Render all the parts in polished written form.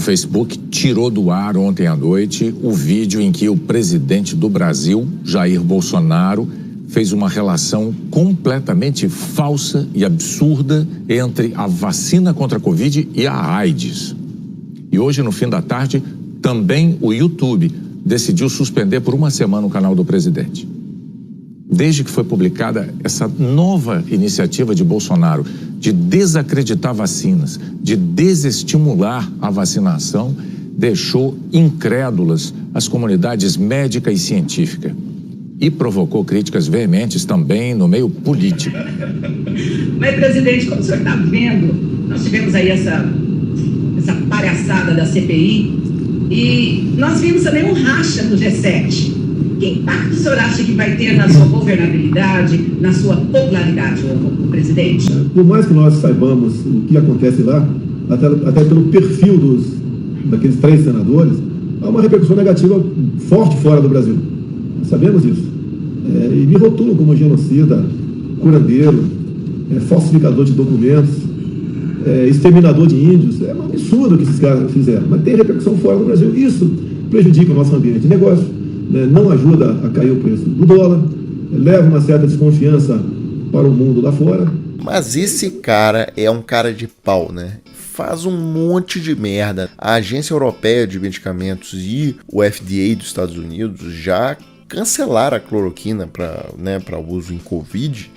Facebook tirou do ar ontem à noite o vídeo em que o presidente do Brasil, Jair Bolsonaro, fez uma relação completamente falsa e absurda entre a vacina contra a Covid e a AIDS. E hoje, no fim da tarde, também o YouTube decidiu suspender por uma semana o canal do presidente. Desde que foi publicada essa nova iniciativa de Bolsonaro de desacreditar vacinas, de desestimular a vacinação, deixou incrédulas as comunidades médica e científica e provocou críticas veementes também no meio político. Mas, presidente, como o senhor está vendo, nós tivemos aí essa palhaçada da CPI e nós vimos também um racha no G7. Que impacto o senhor acha que vai ter na sua governabilidade, na sua popularidade, o presidente? Por mais que nós saibamos o que acontece lá, até pelo perfil daqueles 3 senadores, há uma repercussão negativa forte fora do Brasil. Nós sabemos isso. E me rotulam como genocida, curandeiro, falsificador de documentos, exterminador de índios. É um absurdo o que esses caras fizeram, mas tem repercussão fora do Brasil. Isso prejudica o nosso ambiente de negócio. Não ajuda a cair o preço do dólar, leva uma certa desconfiança para o mundo lá fora. Mas esse cara é um cara de pau, né? Faz um monte de merda. A Agência Europeia de Medicamentos e o FDA dos Estados Unidos já cancelaram a cloroquina para uso em Covid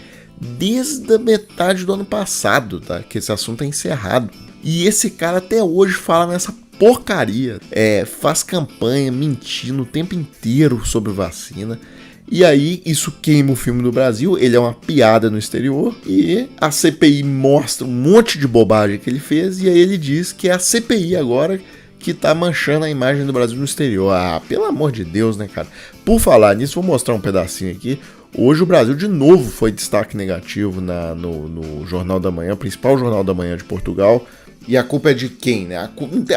desde a metade do ano passado, tá? Que esse assunto é encerrado. E esse cara até hoje fala nessa porcaria, faz campanha mentindo o tempo inteiro sobre vacina, e aí isso queima o filme do Brasil. Ele é uma piada no exterior e a CPI mostra um monte de bobagem que ele fez, e aí ele diz que é a CPI agora que tá manchando a imagem do Brasil no exterior. Ah, pelo amor de Deus, né, cara? Por falar nisso, vou mostrar um pedacinho aqui. Hoje o Brasil de novo foi destaque negativo no Jornal da Manhã, principal Jornal da Manhã de Portugal. E a culpa é de quem, né?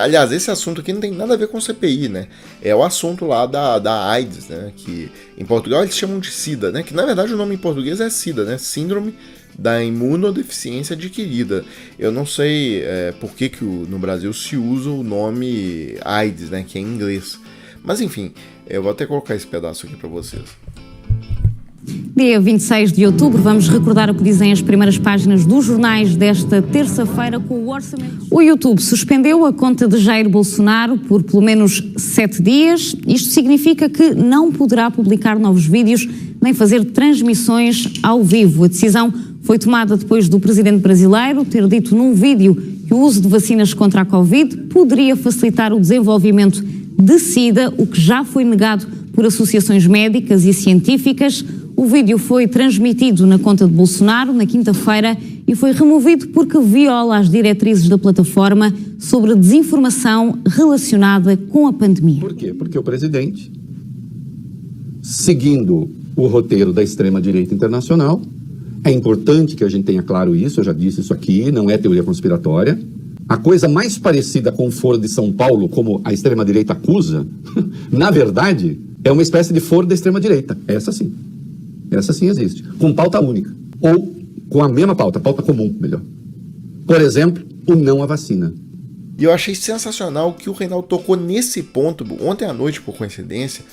Aliás, esse assunto aqui não tem nada a ver com CPI, né? É o assunto lá da AIDS, né? Que em Portugal eles chamam de SIDA, né? Que na verdade o nome em português é SIDA, né? Síndrome da imunodeficiência adquirida. Eu não sei por que no Brasil se usa o nome AIDS, né? Que é em inglês. Mas enfim, eu vou até colocar esse pedaço aqui para vocês. Dia 26 de outubro, vamos recordar o que dizem as primeiras páginas dos jornais desta terça-feira com o orçamento. O YouTube suspendeu a conta de Jair Bolsonaro por pelo menos 7 dias. Isto significa que não poderá publicar novos vídeos nem fazer transmissões ao vivo. A decisão foi tomada depois do presidente brasileiro ter dito num vídeo que o uso de vacinas contra a Covid poderia facilitar o desenvolvimento de SIDA, o que já foi negado por associações médicas e científicas. O vídeo foi transmitido na conta de Bolsonaro na quinta-feira e foi removido porque viola as diretrizes da plataforma sobre desinformação relacionada com a pandemia. Por quê? Porque o presidente, seguindo o roteiro da extrema-direita internacional, é importante que a gente tenha claro isso, eu já disse isso aqui, não é teoria conspiratória. A coisa mais parecida com o Foro de São Paulo, como a extrema-direita acusa, na verdade, é uma espécie de foro da extrema-direita. Essa sim existe. Com pauta única. Ou com a mesma pauta comum, melhor. Por exemplo, o não à vacina. E eu achei sensacional que o Reinaldo tocou nesse ponto, ontem à noite, por coincidência.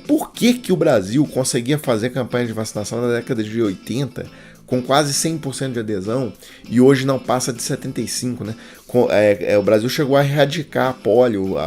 Por que o Brasil conseguia fazer campanha de vacinação na década de 80 com quase 100% de adesão e hoje não passa de 75%, né? O Brasil chegou a erradicar a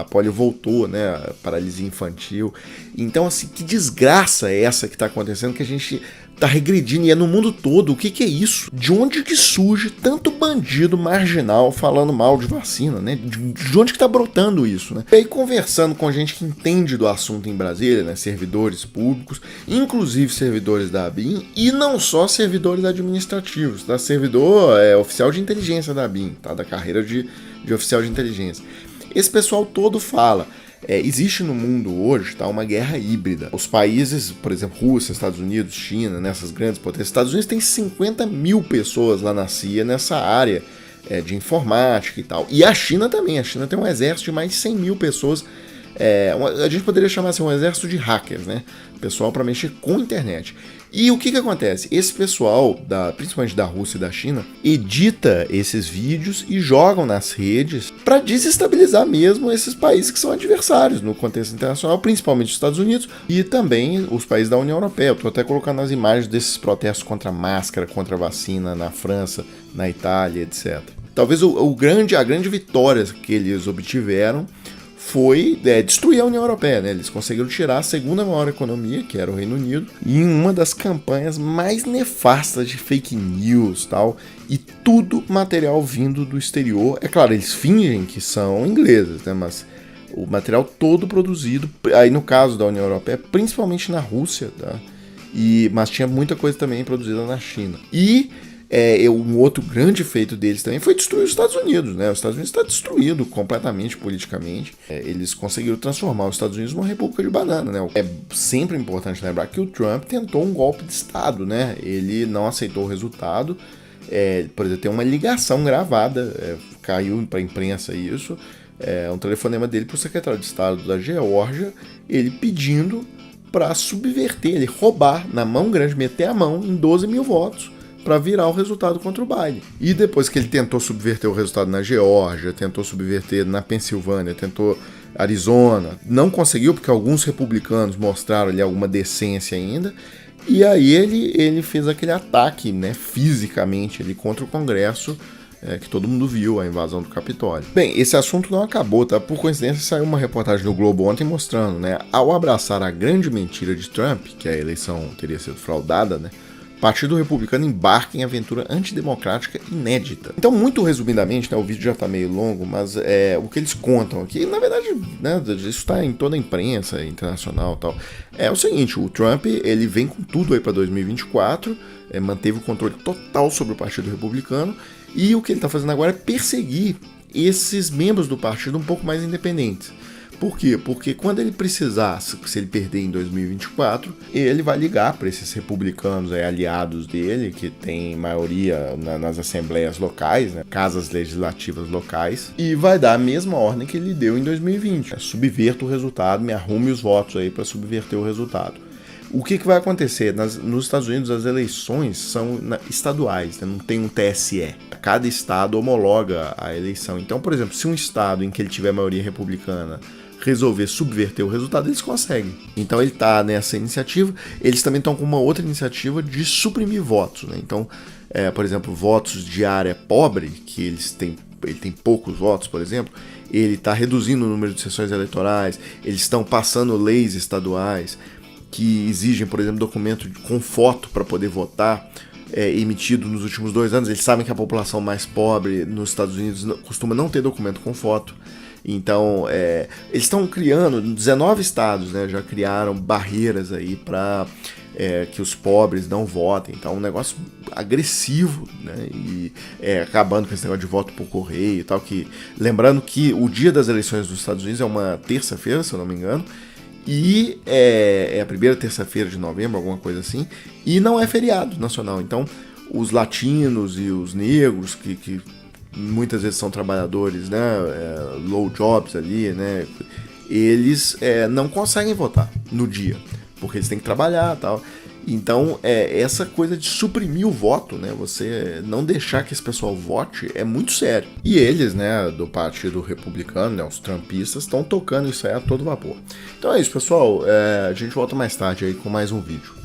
polio voltou, né? A paralisia infantil. Então, assim, que desgraça é essa que está acontecendo, que a gente tá regredindo, e é no mundo todo. O que é isso? De onde que surge tanto bandido marginal falando mal de vacina, né? De onde que tá brotando isso, né? E aí, conversando com gente que entende do assunto em Brasília, né? Servidores públicos, inclusive servidores da ABIN, e não só servidores administrativos, tá? Servidor oficial de inteligência da ABIN, tá? Da carreira de oficial de inteligência. Esse pessoal todo fala... existe no mundo hoje, tá, uma guerra híbrida. Os países, por exemplo, Rússia, Estados Unidos, China, nessas grandes potências. Estados Unidos tem 50 mil pessoas lá na CIA, nessa área de informática e tal. E a China também. A China tem um exército de mais de 100 mil pessoas. A gente poderia chamar assim um exército de hackers, né? Pessoal para mexer com a internet. E o que acontece? Esse pessoal, principalmente da Rússia e da China, edita esses vídeos e jogam nas redes para desestabilizar mesmo esses países que são adversários no contexto internacional, principalmente os Estados Unidos e também os países da União Europeia. Eu estou até colocando as imagens desses protestos contra a máscara, contra a vacina na França, na Itália, etc. Talvez a grande vitória que eles obtiveram foi destruir a União Europeia, né? Eles conseguiram tirar a segunda maior economia, que era o Reino Unido, em uma das campanhas mais nefastas de fake news, tal, e tudo material vindo do exterior. É claro, eles fingem que são ingleses, né? Mas o material todo produzido, aí no caso da União Europeia, principalmente na Rússia, tá? Mas tinha muita coisa também produzida na China. E um outro grande feito deles também foi destruir os Estados Unidos, né? Os Estados Unidos está destruído completamente politicamente. Eles conseguiram transformar os Estados Unidos numa república de banana, né? É sempre importante lembrar que o Trump tentou um golpe de Estado, né? Ele não aceitou o resultado. Por exemplo, tem uma ligação gravada, caiu para a imprensa isso, um telefonema dele para o secretário de Estado da Geórgia, ele pedindo para subverter, ele roubar na mão grande, meter a mão em 12 mil votos para virar o resultado contra o Biden. E depois que ele tentou subverter o resultado na Geórgia, tentou subverter na Pensilvânia, tentou Arizona, não conseguiu porque alguns republicanos mostraram ali alguma decência ainda, e aí ele fez aquele ataque, né, fisicamente ali contra o Congresso, que todo mundo viu, a invasão do Capitólio. Bem, esse assunto não acabou, tá? Por coincidência saiu uma reportagem no Globo ontem mostrando, né, ao abraçar a grande mentira de Trump, que a eleição teria sido fraudada, né, o Partido Republicano embarca em aventura antidemocrática inédita. Então, muito resumidamente, né, o vídeo já está meio longo, mas o que eles contam aqui, na verdade, né, isso está em toda a imprensa internacional e tal, é o seguinte: o Trump, ele vem com tudo aí para 2024, manteve o controle total sobre o Partido Republicano, e o que ele está fazendo agora é perseguir esses membros do partido um pouco mais independentes. Por quê? Porque quando ele precisar, se ele perder em 2024, ele vai ligar para esses republicanos aliados dele, que tem maioria nas assembleias locais, né, casas legislativas locais, e vai dar a mesma ordem que ele deu em 2020. Subverta o resultado, me arrume os votos aí para subverter o resultado. O que vai acontecer? Nos Estados Unidos, as eleições são estaduais, né? Não tem um TSE. Cada estado homologa a eleição. Então, por exemplo, se um estado em que ele tiver maioria republicana resolver subverter o resultado, eles conseguem. Então ele está nessa iniciativa. Eles também estão com uma outra iniciativa de suprimir votos, né? Então, por exemplo, votos de área pobre, que ele tem poucos votos, por exemplo, ele está reduzindo o número de sessões eleitorais, eles estão passando leis estaduais que exigem, por exemplo, documento com foto para poder votar, emitido nos últimos 2 anos. Eles sabem que a população mais pobre nos Estados Unidos costuma não ter documento com foto. Então, eles estão criando, 19 estados, né, já criaram barreiras aí para que os pobres não votem. Então, um negócio agressivo, né, e acabando com esse negócio de voto por correio e tal. Lembrando que o dia das eleições dos Estados Unidos é uma terça-feira, se eu não me engano, e é a primeira terça-feira de novembro, alguma coisa assim, e não é feriado nacional. Então, os latinos e os negros, que muitas vezes são trabalhadores, né, low jobs ali, né, eles não conseguem votar no dia, porque eles têm que trabalhar e tal. Então, essa coisa de suprimir o voto, né, você não deixar que esse pessoal vote, é muito sério. E eles, né, do Partido Republicano, né, os trumpistas, estão tocando isso aí a todo vapor. Então é isso, pessoal. A gente volta mais tarde aí com mais um vídeo.